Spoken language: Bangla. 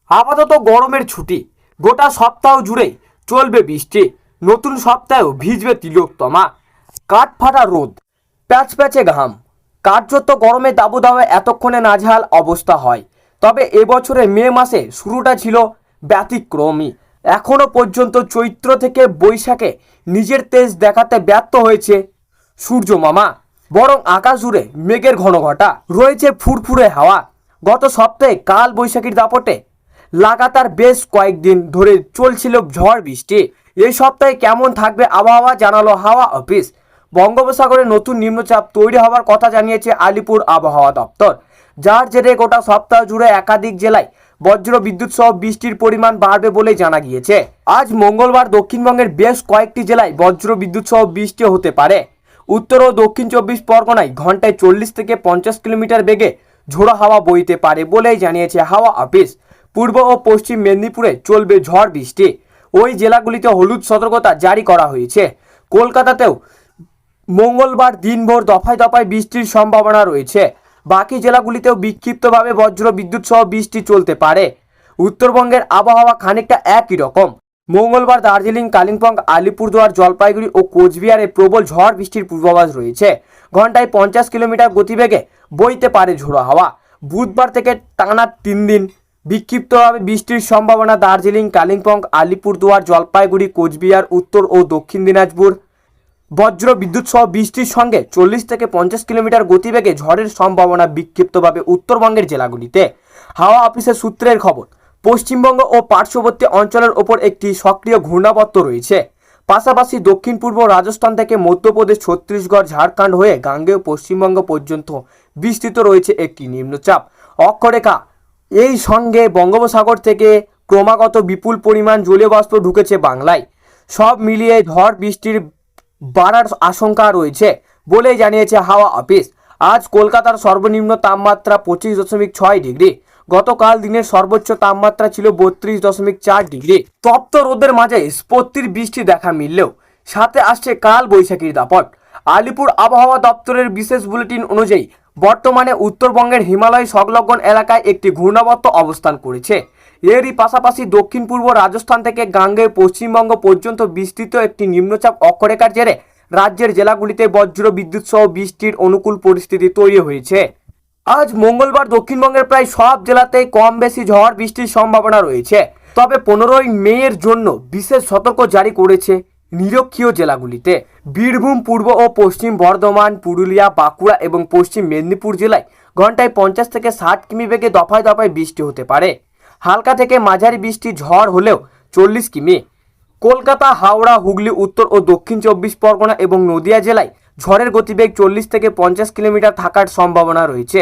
আপাতত গরমের ছুটি, গোটা সপ্তাহ জুড়েই চলবে বৃষ্টি, নতুন সপ্তাহেও ভিজবে তিলোত্তমা। কাঠফাটা রোদ, প্যাচপ্যাচে ঘাম, কার্যত গরমে দাবদাহে এতক্ষণে নাজেহাল অবস্থা হয়। তবে এবছরে মে মাসে শুরুটা ছিল ব্যতিক্রমী। এখনও পর্যন্ত চৈত্র থেকে বৈশাখে নিজের তেজ দেখাতে ব্যর্থ হয়েছে সূর্য মামা। বরং আকাশ জুড়ে মেঘের ঘনঘটা, রয়েছে ফুরফুরে হাওয়া। গত সপ্তাহে কাল বৈশাখীর দাপটে লাগাতার বেশ কয়েকদিন ধরে চলছিল ঝড় বৃষ্টি। এই সপ্তাহে কেমন থাকবে আবহাওয়া জানালো হাওয়া অফিস। বঙ্গোপসাগরে নতুন নিম্নচাপ তৈরি হওয়ার কথা জানিয়েছে আলিপুর আবহাওয়া দপ্তর, যার জেরে গোটা সপ্তাহ জুড়ে একাধিক জেলায় বজ্র বিদ্যুৎ সহ বৃষ্টির পরিমাণ বাড়বে বলে জানা গিয়েছে। আজ মঙ্গলবার দক্ষিণবঙ্গের বেশ কয়েকটি জেলায় বজ্র বিদ্যুৎ সহ বৃষ্টি হতে পারে। উত্তর ও দক্ষিণ 24 পরগনায় ঘন্টায় 40 থেকে 50 কিলোমিটার বেগে ঝোড়ো হাওয়া বইতে পারে বলেই জানিয়েছে হাওয়া অফিস। পূর্ব ও পশ্চিম মেদিনীপুরে চলবে ঝড় বৃষ্টি। ওই জেলাগুলিতে হলুদ সতর্কতা জারি করা হয়েছে। কলকাতাতেও মঙ্গলবার দিনভর দফায় দফায় বৃষ্টির সম্ভাবনা রয়েছে। বাকি জেলাগুলিতেও বিক্ষিপ্তভাবে বজ্র বিদ্যুৎ সহ বৃষ্টি চলতে পারে। উত্তরবঙ্গের আবহাওয়া খানিকটা একই রকম। মঙ্গলবার দার্জিলিং, কালিম্পং, আলিপুরদুয়ার, জলপাইগুড়ি ও কোচবিহারে প্রবল ঝড় বৃষ্টির পূর্বাভাস রয়েছে। ঘন্টায় 50 কিলোমিটার গতিবেগে বইতে পারে ঝোড়ো হাওয়া। বুধবার থেকে টানা 3 দিন বিক্ষিপ্তভাবে বৃষ্টির সম্ভাবনা দার্জিলিং, কালিম্পং, আলিপুরদুয়ার, জলপাইগুড়ি, কোচবিহার, উত্তর ও দক্ষিণ দিনাজপুর। বজ্র বিদ্যুৎ সহ বৃষ্টির সঙ্গে 40 থেকে 50 কিলোমিটার গতিবেগে ঝড়ের সম্ভাবনা বিক্ষিপ্তভাবে উত্তরবঙ্গের জেলাগুলিতে। হাওয়া অফিসের সূত্রের খবর, পশ্চিমবঙ্গ ও পার্শ্ববর্তী অঞ্চলের ওপর একটি সক্রিয় ঘূর্ণাবর্ত রয়েছে। পাশাপাশি দক্ষিণ পূর্ব রাজস্থান থেকে মধ্যপ্রদেশ, ছত্তিশগড়, ঝাড়খণ্ড হয়ে গাঙ্গেয় পশ্চিমবঙ্গ পর্যন্ত বিস্তৃত রয়েছে একটি নিম্নচাপ অক্ষরেখা। এই সঙ্গে বঙ্গোপসাগর থেকে ক্রমাগত বিপুল পরিমাণ জলীয় বাষ্প ঢুকেছে বাংলায়। সব মিলিয়ে ঝড় বৃষ্টির বাড়ার আশঙ্কা রয়েছে বলেই জানিয়েছে হাওয়া অফিস। আজ কলকাতার সর্বনিম্ন তাপমাত্রা 25.6 ডিগ্রি। গতকাল দিনের সর্বোচ্চ তাপমাত্রা ছিল 32.4 ডিগ্রি। তপ্ত রোদের মাঝে স্ফূর্তির বৃষ্টি দেখা মিললেও সাথে আসছে কাল বৈশাখীর দাপট। আলিপুর আবহাওয়া দপ্তরের বিশেষ বুলেটিন অনুযায়ী বর্তমানে উত্তরবঙ্গের হিমালয় সংলগ্ন এলাকায় একটি ঘূর্ণাবর্ত অবস্থান করেছে। এরই পাশাপাশি দক্ষিণ পূর্ব রাজস্থান থেকে গাঙ্গেয় পশ্চিমবঙ্গ পর্যন্ত বিস্তৃত একটি নিম্নচাপ অক্ষরেখার জেরে রাজ্যের জেলাগুলিতে বজ্র বিদ্যুৎ সহ বৃষ্টির অনুকূল পরিস্থিতি তৈরি হয়েছে। আজ মঙ্গলবার দক্ষিণবঙ্গের প্রায় সব জেলাতেই কম বেশি ঝড় বৃষ্টির সম্ভাবনা রয়েছে। তবে 15ই মের জন্য বিশেষ সতর্ক জারি করেছে নিরক্ষীয় জেলাগুলিতে। বীরভূম, পূর্ব ও পশ্চিম বর্ধমান, পুরুলিয়া, বাঁকুড়া এবং পশ্চিম মেদিনীপুর জেলায় ঘন্টায় 50 থেকে 60 কিমি বেগে দফায় দফায় বৃষ্টি হতে পারে। হালকা থেকে মাঝারি বৃষ্টি ঝড় হলেও 40 কিমি। কলকাতা, হাওড়া, হুগলি, উত্তর ও দক্ষিণ 24 পরগনা এবং নদিয়া জেলায় ঝড়ের গতিবেগ 40 থেকে 50 কিলোমিটার থাকার সম্ভাবনা রয়েছে।